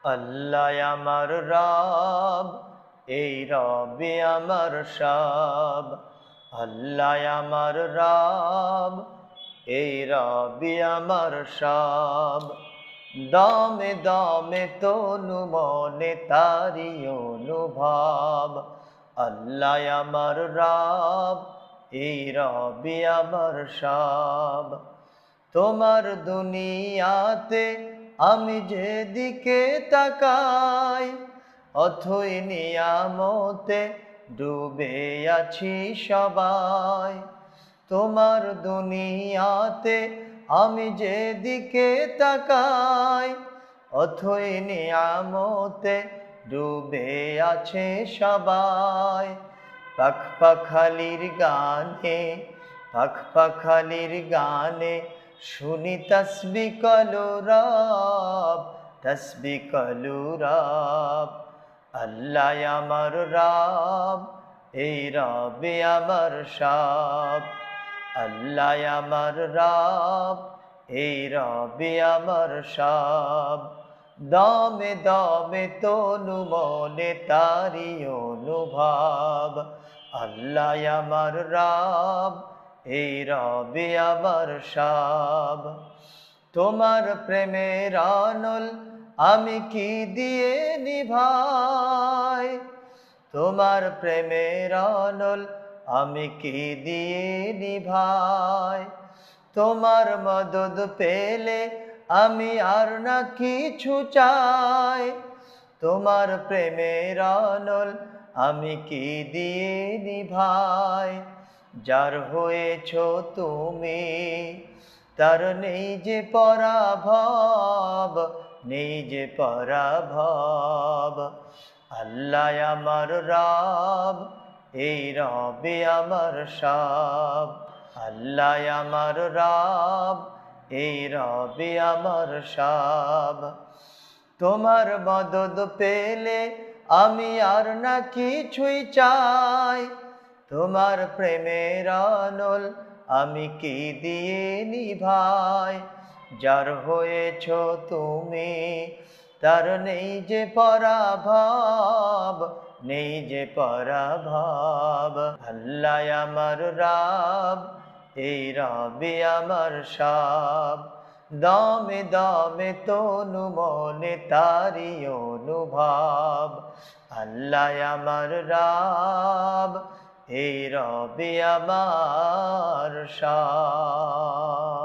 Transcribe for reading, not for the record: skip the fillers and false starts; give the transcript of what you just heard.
আল্লাহ আমার রব, এই রবে আমার সব। আল্লাহ আমার রব, এই রবে আমার সব। দমে দমে তনু মনে তারি অনুভব। আল্লাহ আমার রব, এই রবে আমার সব। তোমার দুনিয়াতে আমি যেদিকে তাকাই, অথই নিয়ামতে ডুবে আছি সবাই। তোমার দুনিয়াতে আমি যেদিকে তাকাই, অথই নিয়ামতে ডুবে আছে সবাই। পাখপাখালির গানে, পাখপাখালির গানে শুনি তসবিহ কলরব, তসবিহ কলরব। আল্লাহ আমার রব, এই রবে আমার সব। আল্লাহ আমার রব, এই রবে আমার সব। দমে দমে তনু মনে তারি অনুভব। আল্লাহ আমার রব, এই রবে আমার সব। তোমার প্রেমের আনল আমি কি দিয়ে নিভাই, তোমার প্রেমের আনল আমি কি দিয়ে নিভাই। তোমার মদদ পেলে আমি আর না কিছু চাই, তোমার প্রেমের আনল আমি কি দিয়ে নিভাই। যার হয়েছ তুমি, তার নেই যে পরাভব, নেই যে পরাভব। আল্লাহ আমার রব, এই রবে আমার সব। আল্লাহ আমার রব, এই রবে আমার সব। তোমার মদদ পেলে আমি আর না কিছুই চাই, তোমার প্রেমের আনল আমি কি দিয়ে নিভাই। যার হয়েছ তুমি, তার নেই যে পরাভব, নেই যে পরাভব। আল্লাহ আমার রব, এই রবে আমার সব। দমে দমে তনু মনে তারি অনুভব। আল্লাহ আমার রব, এই রবে আমার সব।